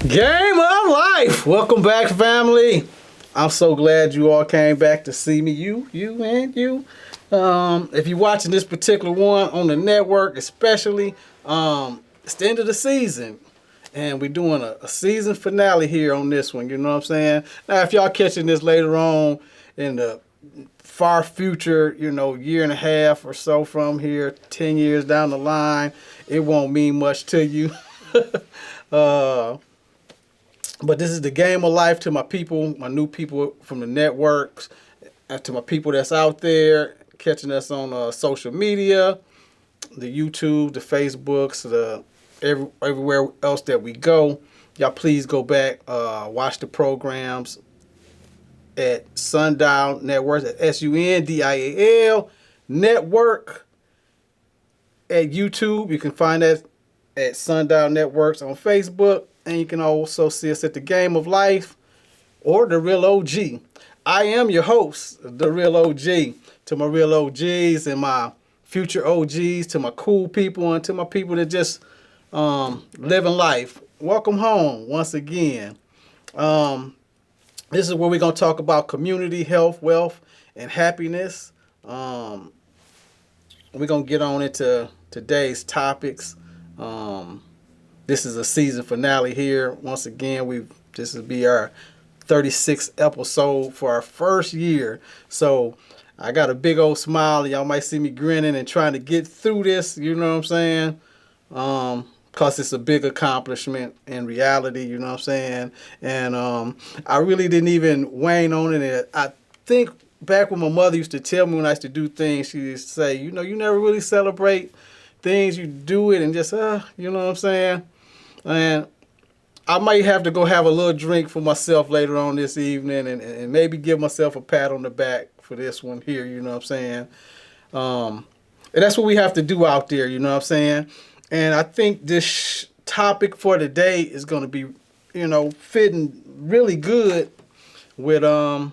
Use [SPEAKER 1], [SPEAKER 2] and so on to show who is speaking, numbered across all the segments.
[SPEAKER 1] Game of life. Welcome back, family. I'm so glad you all came back to see me. You, and you. If you're watching this particular one on the network, especially, it's the end of the season. And we're doing a season finale here on this one. You know what I'm saying? Now, if y'all catching this later on in the far future, year and a half or so from here, 10 years down the line, it won't mean much to you. But this is the game of life to my people, my new people from the networks, and to my people that's out there catching us on social media, the YouTube, the Facebooks, everywhere else that we go. Y'all please go back, watch the programs at Sundial Networks, at SUNDIAL Network at YouTube. You can find that at Sundial Networks on Facebook. And you can also see us at the Game of Life or the Real OG. I am your host, the Real OG. To my real OGs and my future OGs, to my cool people, and to my people that just living life. Welcome home once again. This is where we're going to talk about community, health, wealth, and happiness. We're going to get on into today's topics. This is a season finale here. Once again, this will be our 36th episode for our first year. So I got a big old smile. Y'all might see me grinning and trying to get through this. You know what I'm saying? Because it's a big accomplishment in reality. You know what I'm saying? And I really didn't even wane on it. I think back when my mother used to tell me when I used to do things, she used to say, you never really celebrate things. You do it and just, you know what I'm saying? And I might have to go have a little drink for myself later on this evening and maybe give myself a pat on the back for this one here, you know what I'm saying? And that's what we have to do out there, you know what I'm saying? And I think this topic for today is going to be, fitting really good with, I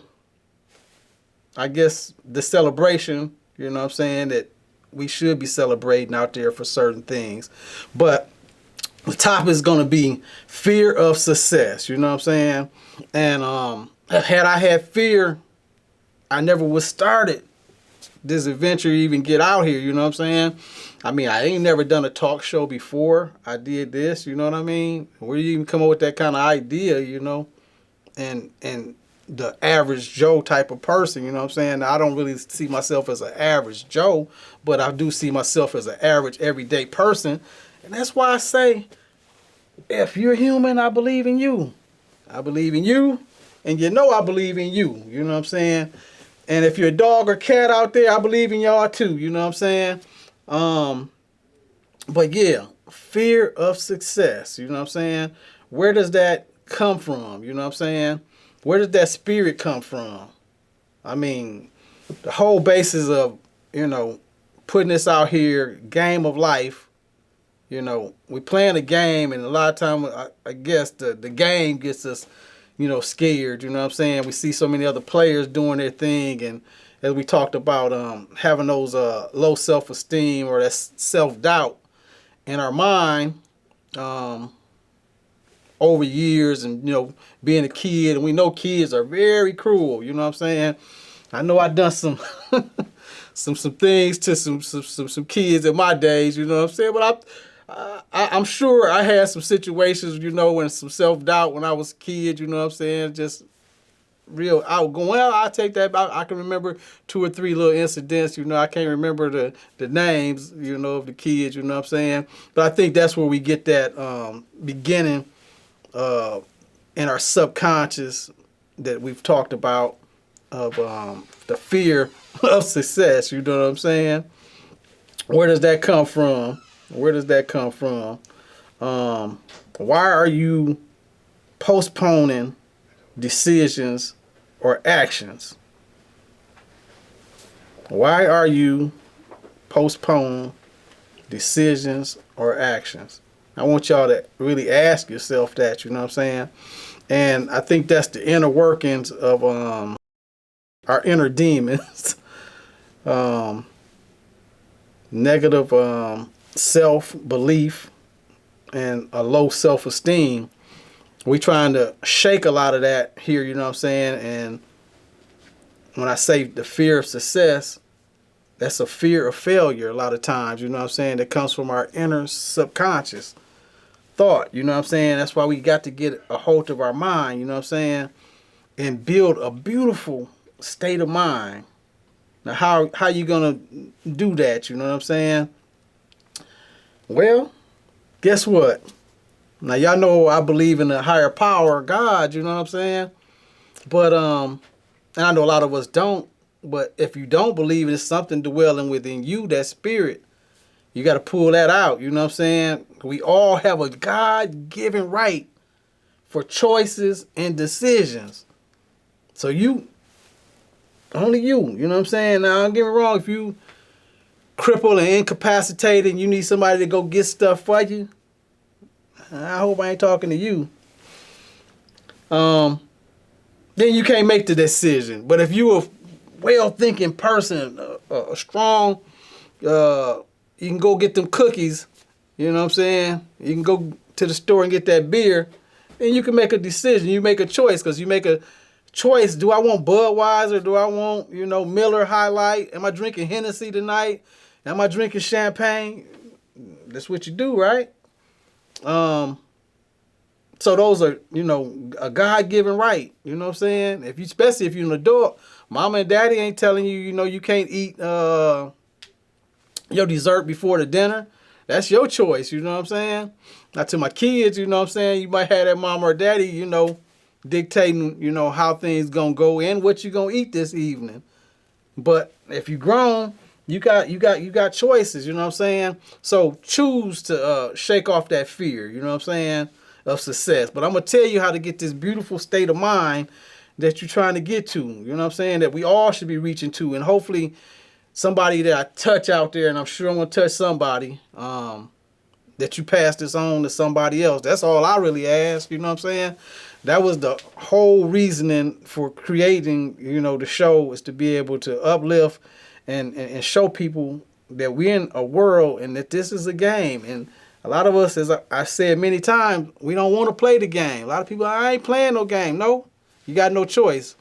[SPEAKER 1] guess, the celebration, you know what I'm saying, that we should be celebrating out there for certain things. But the topic is going to be fear of success, you know what I'm saying? And had I had fear, I never would started this adventure, even get out here, you know what I'm saying? I mean, I ain't never done a talk show before I did this, you know what I mean? Where do you even come up with that kind of idea, and the average Joe type of person, you know what I'm saying? I don't really see myself as an average Joe, but I do see myself as an average everyday person. And that's why I say, if you're human, I believe in you. I believe in you, and I believe in you. You know what I'm saying? And if you're a dog or cat out there, I believe in y'all too. You know what I'm saying? But yeah, fear of success. You know what I'm saying? Where does that come from? You know what I'm saying? Where does that spirit come from? I mean, the whole basis of, putting this out here, game of life. We playing a game, and a lot of time, I guess the game gets us, scared. You know what I'm saying? We see so many other players doing their thing, and as we talked about, having those low self-esteem or that self-doubt in our mind over years, and being a kid, and we know kids are very cruel. You know what I'm saying? I know I've done some some things to some kids in my days. You know what I'm saying? But I'm sure I had some situations, and some self-doubt when I was a kid, you know what I'm saying? Just real outgoing. Well, I take that back. I can remember 2 or 3 little incidents, I can't remember the names, of the kids, you know what I'm saying? But I think that's where we get that beginning in our subconscious that we've talked about of the fear of success, you know what I'm saying? Where does that come from? Where does that come from? Why are you postponing decisions or actions? Why are you postponing decisions or actions? I want y'all to really ask yourself that, you know what I'm saying? And I think that's the inner workings of our inner demons. Negative self-belief and a low self-esteem. We trying to shake a lot of that here, you know what I'm saying? And when I say the fear of success, that's a fear of failure a lot of times, you know what I'm saying? That comes from our inner subconscious thought, you know what I'm saying? That's why we got to get a hold of our mind, you know what I'm saying? And build a beautiful state of mind. Now, how you gonna do that, you know what I'm saying? Well, guess what? Now, y'all know I believe in a higher power, God, you know what I'm saying? But, and I know a lot of us don't, but if you don't believe it's something dwelling within you, that spirit, you got to pull that out, you know what I'm saying? We all have a God-given right for choices and decisions. So only you know what I'm saying? Now, don't get me wrong, if you crippled and incapacitated and you need somebody to go get stuff for you, I hope I ain't talking to you. Then you can't make the decision. But if you're a well-thinking person, a strong, you can go get them cookies, you know what I'm saying? You can go to the store and get that beer, and you can make a decision. You make a choice, because you make a choice. Do I want Budweiser? Do I want, Miller High Life? Am I drinking Hennessy tonight? Am I drinking champagne? That's what you do, right? So those are, a God-given right. You know what I'm saying? Especially if you're an adult, mama and daddy ain't telling you, you can't eat your dessert before the dinner. That's your choice, you know what I'm saying? Now to my kids, you know what I'm saying? You might have that mama or daddy, dictating, how things gonna go and what you gonna eat this evening. But if you grown, you got choices, you know what I'm saying? So choose to shake off that fear, you know what I'm saying, of success. But I'm gonna tell you how to get this beautiful state of mind that you're trying to get to, you know what I'm saying, that we all should be reaching to. And hopefully somebody that I touch out there, and I'm sure I'm gonna touch somebody, that you pass this on to somebody else. That's all I really ask, you know what I'm saying? That was the whole reasoning for creating, the show, is to be able to uplift and show people that we're in a world and that this is a game. And a lot of us, as I said many times, we don't want to play the game. A lot of people, I ain't playing no game. No, you got no choice.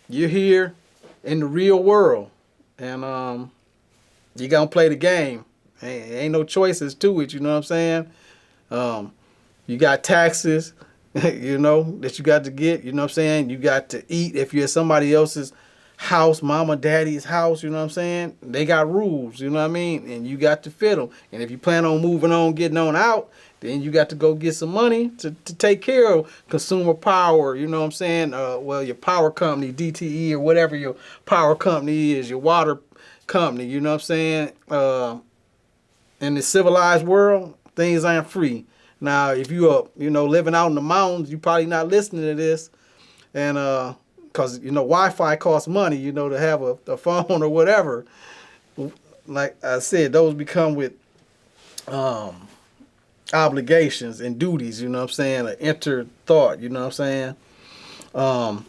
[SPEAKER 1] You're here in the real world, and you gonna play the game. Ain't no choices to it, you know what I'm saying? You got taxes, that you got to get, you know what I'm saying? You got to eat. If you're at somebody else's house, mama, daddy's house, you know what I'm saying? They got rules, you know what I mean? And you got to fit them. And if you plan on moving on, getting on out, then you got to go get some money to take care of consumer power, you know what I'm saying? Your power company, DTE, or whatever your power company is, your water company, you know what I'm saying? In the civilized world, things aren't free. Now, if you are, living out in the mountains, you probably not listening to this, and because Wi-Fi costs money, to have a phone or whatever. Like I said, those become with obligations and duties. You know what I'm saying? An enter thought. You know what I'm saying?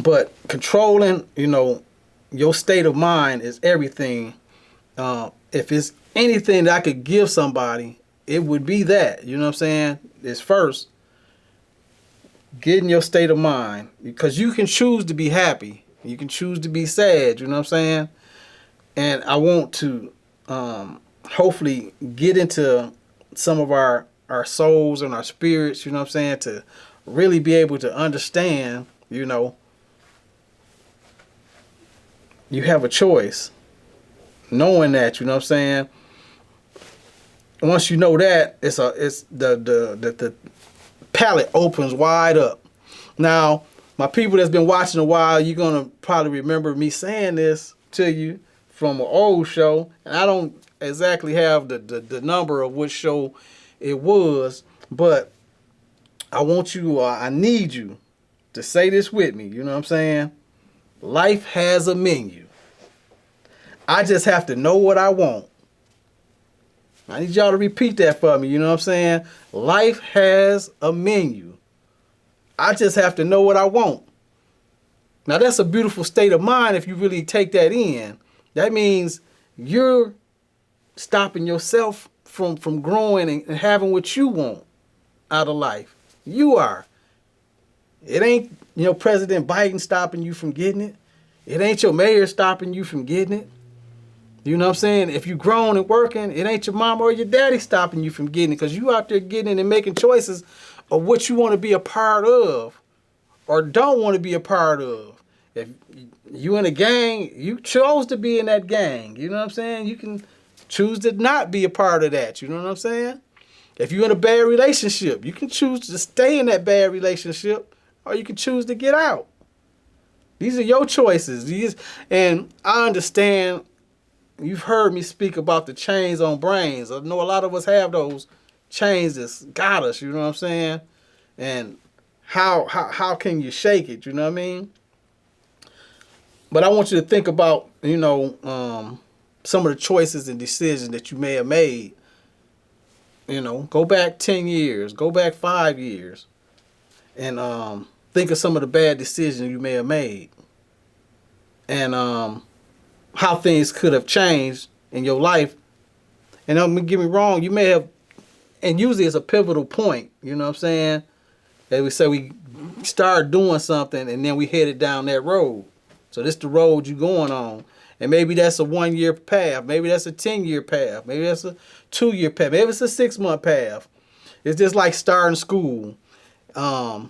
[SPEAKER 1] But controlling, your state of mind is everything. If it's anything that I could give somebody, it would be that. You know what I'm saying? It's first getting your state of mind, because you can choose to be happy. You can choose to be sad. You know what I'm saying? And I want to hopefully get into some of our souls and our spirits, you know what I'm saying, to really be able to understand, you have a choice. Knowing that, you know what I'm saying? Once you know that, it's the palette opens wide up. Now, my people that's been watching a while, you're gonna probably remember me saying this to you from an old show, and I don't exactly have the number of which show it was, but I want you, I need you to say this with me, you know what I'm saying? Life has a menu. I just have to know what I want. I need y'all to repeat that for me, you know what I'm saying? Life has a menu. I just have to know what I want. Now that's a beautiful state of mind if you really take that in. That means you're stopping yourself from growing and having what you want. out of life. You are. It ain't, President Biden stopping you from getting it. It ain't your mayor stopping you from getting it. You know what I'm saying? If you grown and working, it ain't your mom or your daddy stopping you from getting it, because you out there getting it and making choices of what you want to be a part of or don't want to be a part of. If you in a gang, you chose to be in that gang. You know what I'm saying? You can choose to not be a part of that. You know what I'm saying? If you're in a bad relationship, you can choose to stay in that bad relationship, or you can choose to get out. These are your choices. And I understand, you've heard me speak about the chains on brains. I know a lot of us have those chains that's got us, you know what I'm saying? And how can you shake it, you know what I mean? But I want you to think about, some of the choices and decisions that you may have made. Go back 10 years, go back 5 years, and think of some of the bad decisions you may have made, and how things could have changed in your life. And don't get me wrong, you may have, and usually it's a pivotal point, you know what I'm saying? As we say, we start doing something and then we headed down that road. So this the road you're going on. And maybe that's a 1-year path. Maybe that's a 10-year path. Maybe that's a 2-year path. Maybe it's a 6-month path. It's just like starting school. So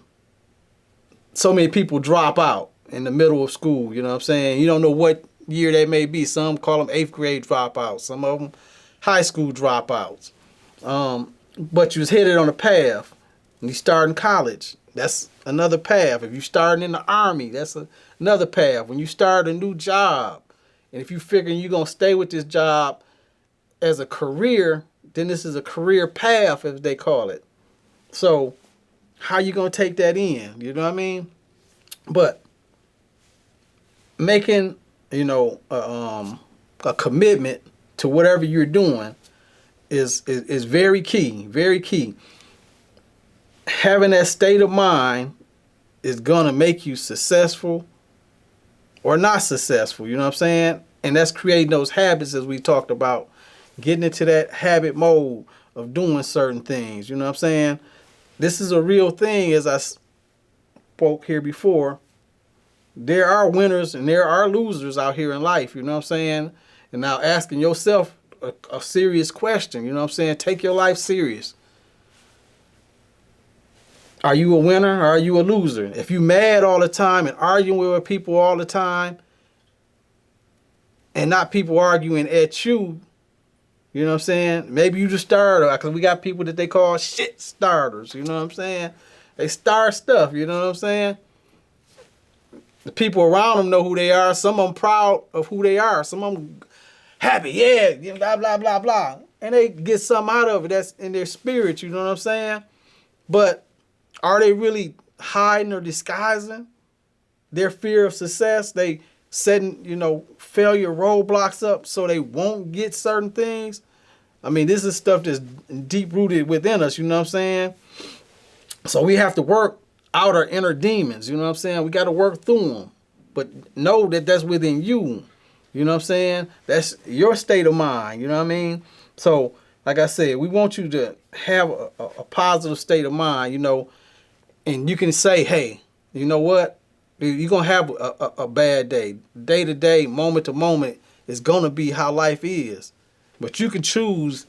[SPEAKER 1] many people drop out in the middle of school. You know what I'm saying? You don't know what year that may be. Some call them 8th grade dropouts. Some of them high school dropouts. But you was headed on a path. And you start in college. That's another path. If you starting in the Army, that's another path. When you start a new job, and if you figuring you're going to stay with this job as a career, then this is a career path, as they call it. So how you going to take that in? You know what I mean? But making, a commitment to whatever you're doing is very key, very key. Having that state of mind is going to make you successful or not successful, you know what I'm saying? And that's creating those habits, as we talked about, getting into that habit mode of doing certain things, you know what I'm saying? This is a real thing, as I spoke here before. There are winners and there are losers out here in life, you know what I'm saying? And now asking yourself a serious question, you know what I'm saying? Take your life serious. Are you a winner or are you a loser? If you mad all the time and arguing with people all the time, and not people arguing at you, you know what I'm saying? Maybe you the starter, because we got people that they call shit starters, you know what I'm saying? They start stuff, you know what I'm saying? The people around them know who they are. Some of them proud of who they are. Some of them happy, yeah, blah, blah, blah, blah. And they get something out of it that's in their spirit, you know what I'm saying? But are they really hiding or disguising their fear of success? They setting, failure roadblocks up so they won't get certain things. I mean, this is stuff that's deep rooted within us, you know what I'm saying? So we have to work out our inner demons, you know what I'm saying? We got to work through them. But know that that's within you, you know what I'm saying? That's your state of mind, you know what I mean? So, like I said, we want you to have a positive state of mind, and you can say, hey, you know what? You're going to have a bad day. Day to day, moment to moment is going to be how life is. But you can choose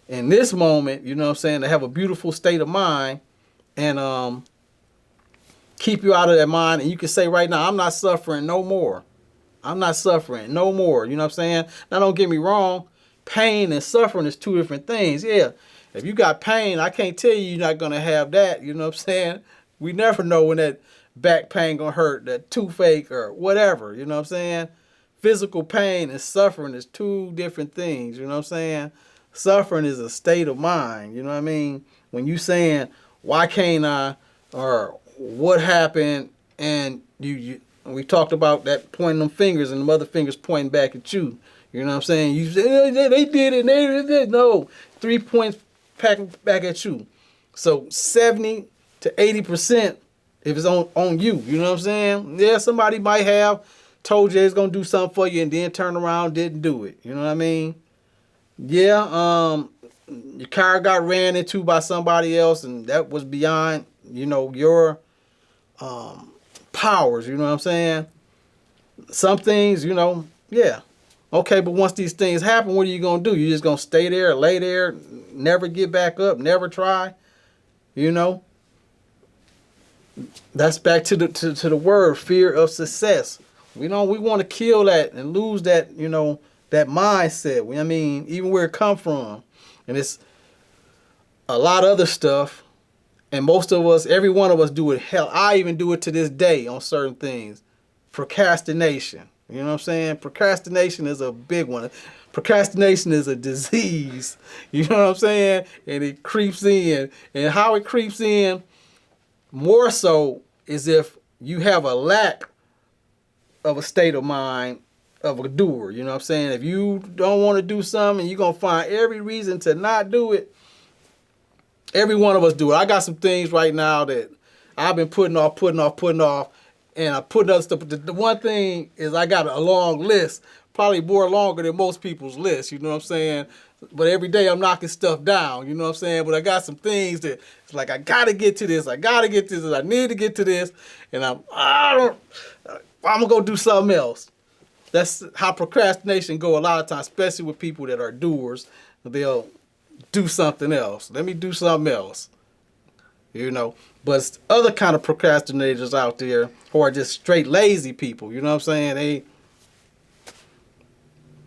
[SPEAKER 1] in this moment, you know what I'm saying, to have a beautiful state of mind and keep you out of that mind. And you can say right now, I'm not suffering no more. I'm not suffering no more. You know what I'm saying? Now, don't get me wrong. Pain and suffering is two different things. Yeah. If you got pain, I can't tell you you're not going to have that. You know what I'm saying? We never know when that back pain going to hurt, that toothache or whatever. You know what I'm saying? Physical pain and suffering is two different things. You know what I'm saying? Suffering is a state of mind. You know what I mean? When you saying, why can't I, or what happened, and we talked about that pointing them fingers and the other fingers pointing back at you. You know what I'm saying? You say, they did it, they did it. No, 3 points back at you. So 70 to 80% if it's on you. You know what I'm saying? Yeah, somebody might have told you it's going to do something for you and then turn around, didn't do it. You know what I mean? Yeah, your car got ran into by somebody else, and that was beyond, your powers. You know what I'm saying? Some things, yeah. Okay, but once these things happen, what are you going to do? You just going to stay there, lay there, never get back up, never try? You know? That's back to the word, fear of success. We want to kill that and lose that, that mindset. I mean, even where it come from. And it's a lot of other stuff. And most of us, every one of us do it. Hell, I even do it to this day on certain things. Procrastination. You know what I'm saying? Procrastination is a big one. Procrastination is a disease. You know what I'm saying? And it creeps in. And how it creeps in more so is if you have a lack of a state of mind of a doer. You know what I'm saying? If you don't want to do something, you're going to find every reason to not do it. Every one of us do it. I got some things right now that I've been putting off, and I put other stuff. The one thing is I got a long list, probably more longer than most people's list, you know what I'm saying? But every day I'm knocking stuff down, you know what I'm saying? But I got some things that it's like I got to get to this, I need to get to this, and I'm going to go do something else. That's how procrastination go a lot of times, especially with people that are doers. They'll do something else. Let me do something else. But it's other kind of procrastinators out there who are just straight lazy people. You know what I'm saying?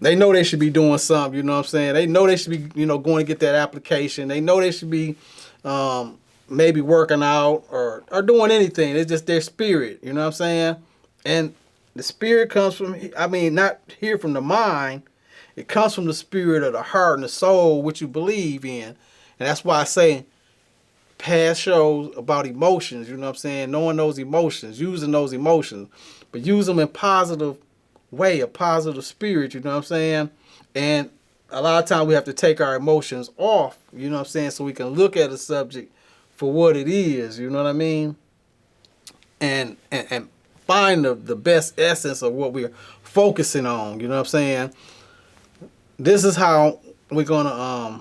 [SPEAKER 1] They know they should be doing something. You know what I'm saying? They know they should be, going to get that application. They know they should be maybe working out or doing anything. It's just their spirit. You know what I'm saying? And the spirit comes from, not here from the mind. It comes from the spirit of the heart and the soul, which you believe in. And that's why I say past shows about emotions, you know what I'm saying? Knowing those emotions, using those emotions, but use them in positive way, a positive spirit, you know what I'm saying? And a lot of times we have to take our emotions off, you know what I'm saying, so we can look at a subject for what it is, you know what I mean? And find the best essence of what we're focusing on, you know what I'm saying? This is how we're going to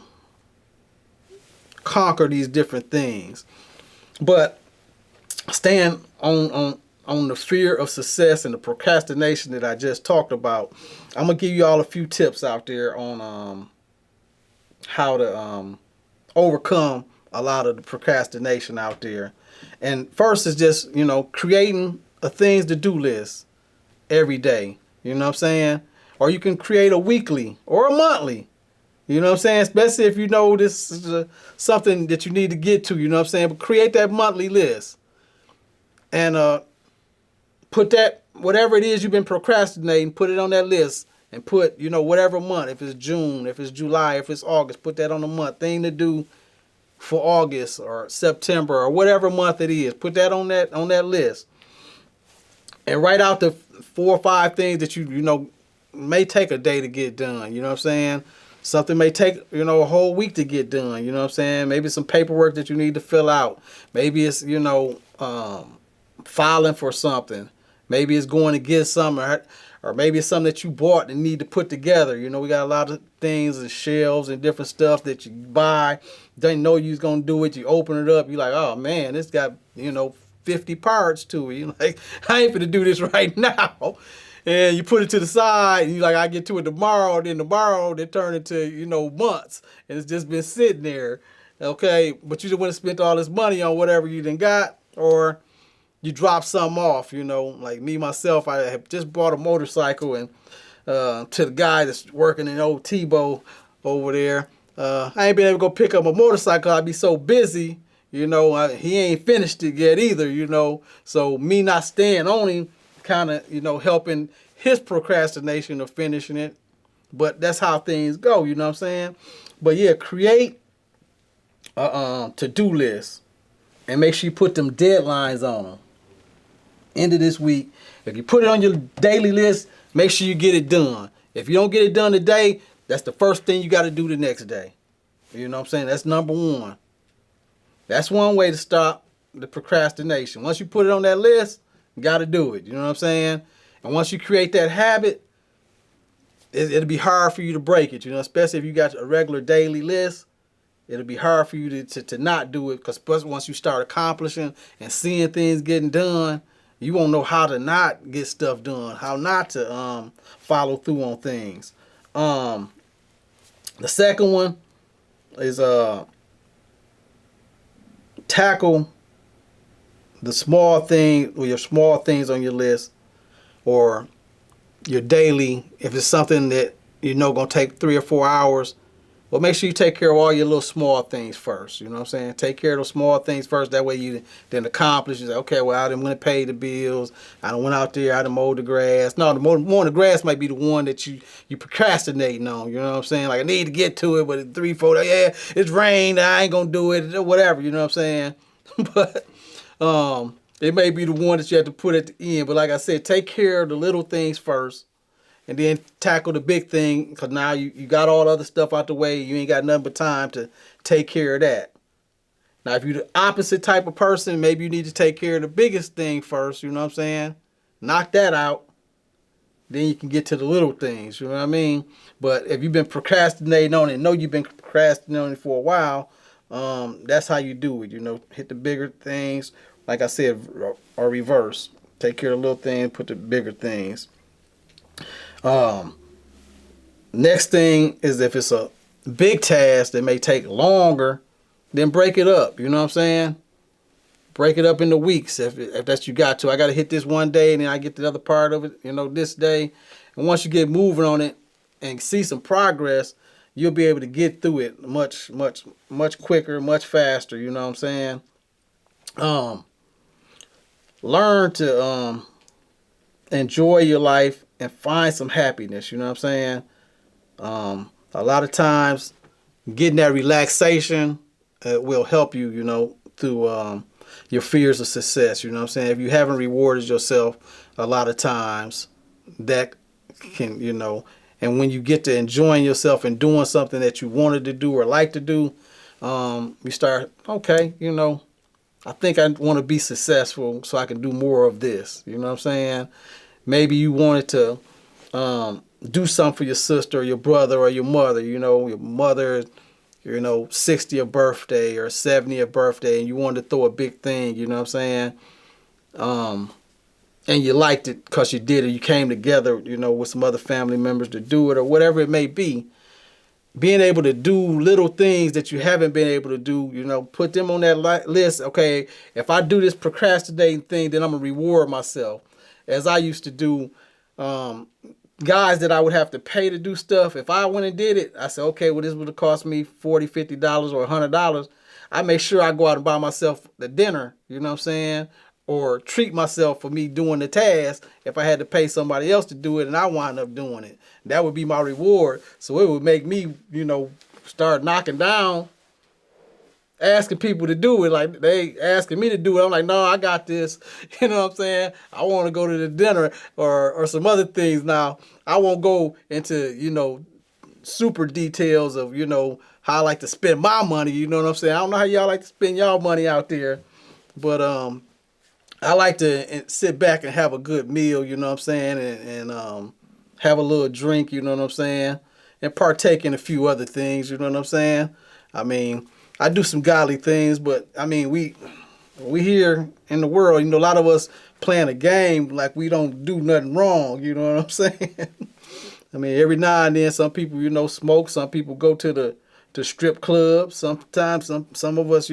[SPEAKER 1] conquer these different things. But staying on the fear of success and the procrastination that I just talked about, I'm going to give you all a few tips out there on how to overcome a lot of the procrastination out there. And first is just, creating a things to do list every day. You know what I'm saying? Or you can create a weekly or a monthly. You know what I'm saying? Especially if you know this is something that you need to get to, you know what I'm saying? But create that monthly list. And put that, whatever it is you've been procrastinating, put it on that list. And put, whatever month, if it's June, if it's July, if it's August, put that on the month. Thing to do for August or September or whatever month it is. Put that on that list. And write out the 4 or 5 things that you may take a day to get done. You know what I'm saying? Something may take, a whole week to get done. You know what I'm saying? Maybe some paperwork that you need to fill out. Maybe it's, filing for something. Maybe it's going to get something, or maybe it's something that you bought and need to put together. We got a lot of things and shelves and different stuff that you buy. Didn't know you was going to do it. You open it up. You're like, oh, man, it's got, 50 parts to it. You're like, I ain't finna do this right now. And you put it to the side, and you're like, I get to it tomorrow. Then tomorrow, they turn into, months. And it's just been sitting there. Okay? But you just want to spend all this money on whatever you done got, or you drop something off, Like me, myself, I have just bought a motorcycle, and to the guy that's working in old Tebow over there, I ain't been able to go pick up a motorcycle. I'd be so busy, he ain't finished it yet either, So me not staying on him kind of, helping his procrastination of finishing it. But that's how things go, you know what I'm saying? But yeah, create a to-do list and make sure you put them deadlines on them. End of this week. If you put it on your daily list, make sure you get it done. If you don't get it done today, that's the first thing you got to do the next day. You know what I'm saying? That's number one. That's one way to stop the procrastination. Once you put it on that list, you got to do it. You know what I'm saying? And once you create that habit, it'll be hard for you to break it, especially if you got a regular daily list. it'll be hard for you to not do it, because once you start accomplishing and seeing things getting done, you won't know how to not get stuff done, how not to follow through on things. The second one is tackle the small thing, or your small things on your list, or your daily. If it's something that gonna take 3 or 4 hours, well, make sure you take care of all your little small things first. You know what I'm saying? Take care of those small things first. That way you then accomplish. You say, okay, well, I didn't want to pay the bills. I done went out there. I done mowed the grass. No, the mowing the grass might be the one that you procrastinating on. You know what I'm saying? Like, I need to get to it, but it's 3, 4. Yeah, it's rained. I ain't gonna do it. Or whatever. You know what I'm saying? But it may be the one that you have to put at the end. But like I said, take care of the little things first, and then tackle the big thing, because now you got all the other stuff out the way. You ain't got nothing but time to take care of that. Now, if you're the opposite type of person, maybe you need to take care of the biggest thing first. You know what I'm saying? Knock that out. Then you can get to the little things. You know what I mean? But if you've been procrastinating on it, know you've been procrastinating on it for a while, that's how you do it. Hit the bigger things, like I said, or reverse. Take care of the little things, put the bigger things. Next thing is, if it's a big task that may take longer, then break it up. You know what I'm saying? Break it up into weeks if that's you got to. I got to hit this one day, and then I get the other part of it, this day. And once you get moving on it and see some progress, you'll be able to get through it much, much, much quicker, much faster. You know what I'm saying? Learn to enjoy your life and find some happiness. You know what I'm saying? A lot of times getting that relaxation will help you, through your fears of success. You know what I'm saying? If you haven't rewarded yourself a lot of times, that can, and when you get to enjoying yourself and doing something that you wanted to do or like to do, you start, okay, I think I want to be successful so I can do more of this. You know what I'm saying? Maybe you wanted to do something for your sister or your brother or your mother. Your mother, 60th birthday or 70th birthday, and you wanted to throw a big thing. You know what I'm saying? And you liked it because you did it. You came together, with some other family members to do it, or whatever it may be. Being able to do little things that you haven't been able to do, put them on that list. Okay, if I do this procrastinating thing, then I'm going to reward myself. As I used to do, guys that I would have to pay to do stuff, if I went and did it, I said, okay, well, this would have cost me $40, $50 or $100. I make sure I go out and buy myself the dinner, you know what I'm saying? Or treat myself for me doing the task if I had to pay somebody else to do it and I wind up doing it. That would be my reward. So it would make me, start knocking down, asking people to do it. Like, they asking me to do it. I'm like, no, I got this. You know what I'm saying? I want to go to the dinner or some other things. Now, I won't go into, super details of, how I like to spend my money. You know what I'm saying? I don't know how y'all like to spend y'all money out there. But I like to sit back and have a good meal, you know what I'm saying? And have a little drink, you know what I'm saying? And partake in a few other things, you know what I'm saying? I mean, I do some godly things, but I mean, we here in the world, a lot of us playing a game like we don't do nothing wrong, you know what I'm saying? I mean, every now and then some people, smoke, some people go to the strip club. Sometimes some of us,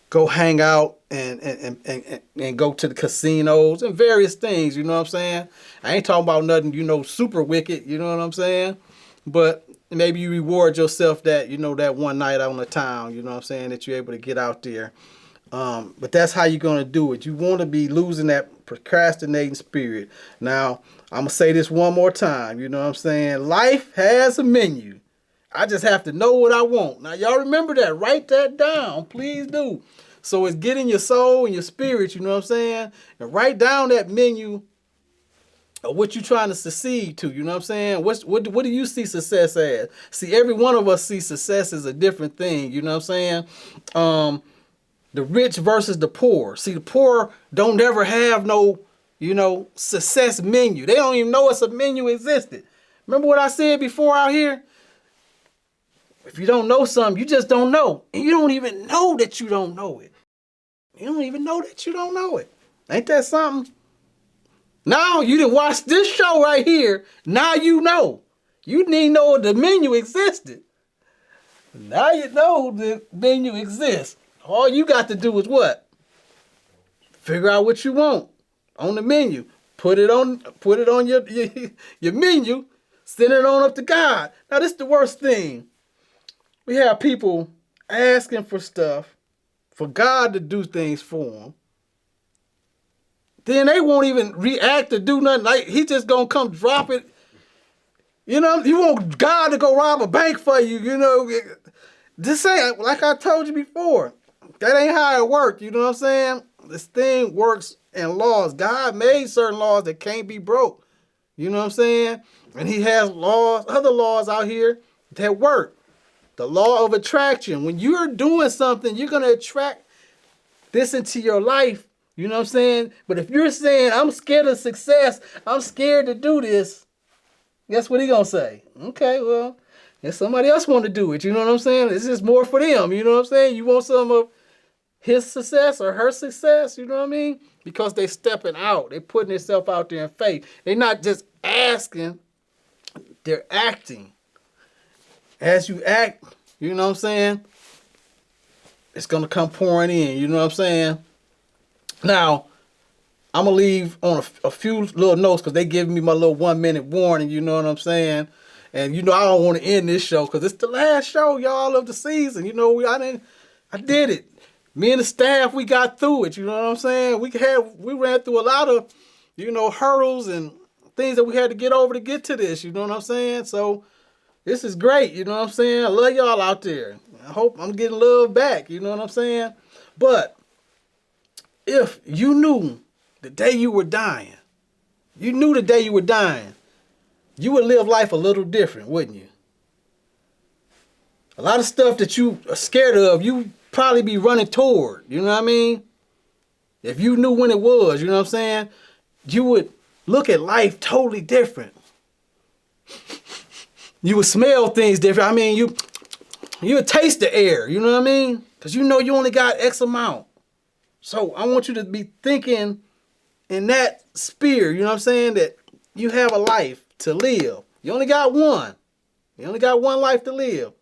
[SPEAKER 1] go hang out and go to the casinos and various things, you know what I'm saying? I ain't talking about nothing, super wicked, you know what I'm saying? But maybe you reward yourself that, that one night out on the town, you know what I'm saying, that you're able to get out there. But that's how you're going to do it. You want to be losing that procrastinating spirit. Now, I'm going to say this one more time, you know what I'm saying? Life has a menu. I just have to know what I want. Now, y'all remember that. Write that down. Please do. So it's getting your soul and your spirit, you know what I'm saying? And write down that menu of what you're trying to succeed to, you know what I'm saying? What do you see success as? See, every one of us see success as a different thing, you know what I'm saying? The rich versus the poor. See, the poor don't ever have no, success menu. They don't even know it's a menu existed. Remember what I said before out here? If you don't know something, you just don't know. And you don't even know that you don't know it. You don't even know that you don't know it. Ain't that something? Now you done watch this show right here. Now you know. You didn't know the menu existed. Now you know the menu exists. All you got to do is what? Figure out what you want on the menu. Put it on your menu. Send it on up to God. Now this is the worst thing. We have people asking for stuff for God to do things for them. Then they won't even react or do nothing. Like he just gonna come drop it. You know, you want God to go rob a bank for you, you know. Just say, like I told you before, that ain't how it works, you know what I'm saying? This thing works in laws. God made certain laws that can't be broke. You know what I'm saying? And he has laws, other laws out here that work. The law of attraction. When you're doing something, you're gonna attract this into your life. You know what I'm saying? But if you're saying, I'm scared of success, I'm scared to do this, guess what he gonna say? Okay, well, if somebody else want to do it, you know what I'm saying? It's just more for them, you know what I'm saying? You want some of his success or her success, you know what I mean? Because they stepping out. They putting themselves out there in faith. They're not just asking, they're acting. As you act, you know what I'm saying? It's gonna come pouring in, you know what I'm saying? Now, I'm going to leave on a few little notes because they give me my little 1 minute warning, you know what I'm saying? And, you know, I don't want to end this show because it's the last show, y'all, of the season. You know, I did it. Me and the staff, we got through it, you know what I'm saying? We ran through a lot of, you know, hurdles and things that we had to get over to get to this, you know what I'm saying? So, this is great, you know what I'm saying? I love y'all out there. I hope I'm getting love back, you know what I'm saying? But if you knew the day you were dying, you would live life a little different, wouldn't you? A lot of stuff that you are scared of, you probably be running toward, you know what I mean? If you knew when it was, you know what I'm saying? You would look at life totally different. You would smell things different. I mean, you would taste the air, you know what I mean? Because you know you only got X amount. So I want you to be thinking in that sphere, you know what I'm saying? That you have a life to live. You only got one. You only got one life to live.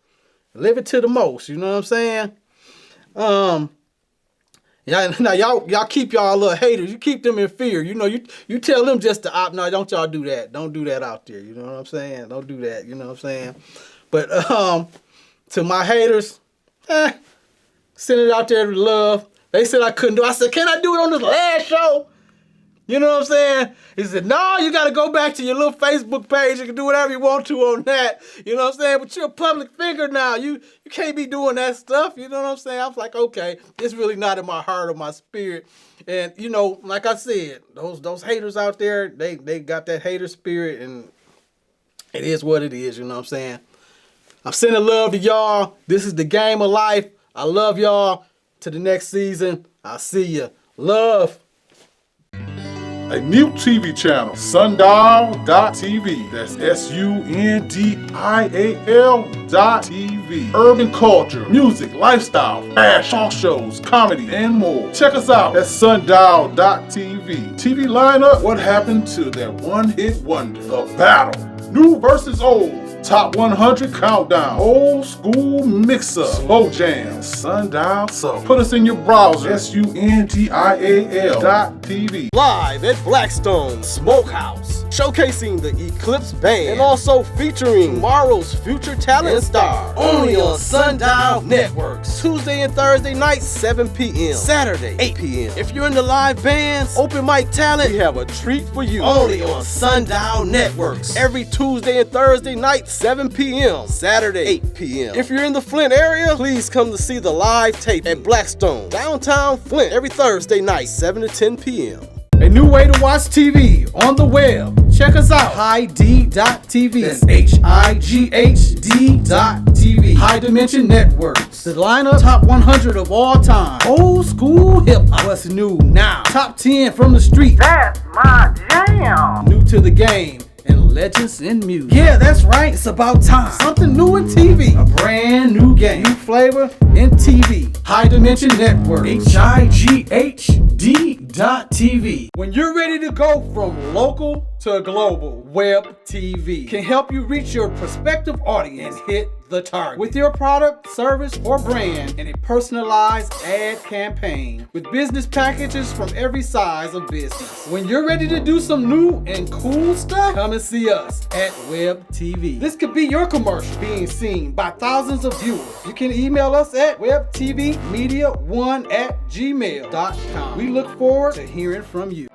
[SPEAKER 1] Live it to the most, you know what I'm saying? Now y'all keep y'all little haters. You keep them in fear. You know, you tell them just to opt. No, don't y'all do that. Don't do that out there. You know what I'm saying? Don't do that. You know what I'm saying? But to my haters, send it out there to love. They said I couldn't do it. I said, can I do it on this last show? You know what I'm saying? He said, no, you got to go back to your little Facebook page. You can do whatever you want to on that. You know what I'm saying? But you're a public figure now. You can't be doing that stuff. You know what I'm saying? I was like, okay, it's really not in my heart or my spirit. And, you know, like I said, those haters out there, they got that hater spirit, and it is what it is. You know what I'm saying? I'm sending love to y'all. This is the game of life. I love y'all. To the next season, I'll see you. Love.
[SPEAKER 2] A new TV channel, sundial.tv. That's SUNDIAL.tv. Urban culture, music, lifestyle, fashion, talk shows, comedy, and more. Check us out at sundial.tv. TV lineup, what happened to that one hit wonder? The battle, new versus old. Top 100 countdown, old school mix-up, slow jam, sundial. So put us in your browser, SUNDIAL.tv.
[SPEAKER 3] Live at Blackstone Smokehouse, showcasing the Eclipse Band and also featuring tomorrow's future talent star. Only on Sundial Networks. Tuesday and Thursday nights, 7 p.m. Saturday, 8 p.m. If you're into live bands, open mic talent, we have a treat for you. Only on Sundial Networks. Every Tuesday and Thursday night, 7 p.m. Saturday, 8 p.m. If you're in the Flint area, please come to see the live tape at Blackstone, downtown Flint, every Thursday night, 7 to 10 p.m.
[SPEAKER 1] A new way to watch TV on the web. Check us out. HighD.tv. That's HIGHD.tv. High Dimension Networks. The lineup, top 100 of all time. Old school hip hop. What's new now? Top 10 from the street.
[SPEAKER 4] That's my jam.
[SPEAKER 1] New to the game. and legends in music.
[SPEAKER 3] Yeah, that's right. It's about time.
[SPEAKER 1] Something new in TV.
[SPEAKER 3] A brand new game.
[SPEAKER 1] New flavor in TV.
[SPEAKER 3] High Dimension Network. HIGHD.TV.
[SPEAKER 1] When you're ready to go from local to global, Web TV can help you reach your prospective audience and hit the target with your product, service, or brand in a personalized ad campaign with business packages from every size of business. When you're ready to do some new and cool stuff, come and see us at Web TV. This could be your commercial being seen by thousands of viewers. You can email us at webtvmedia1@gmail.com. We look forward to hearing from you.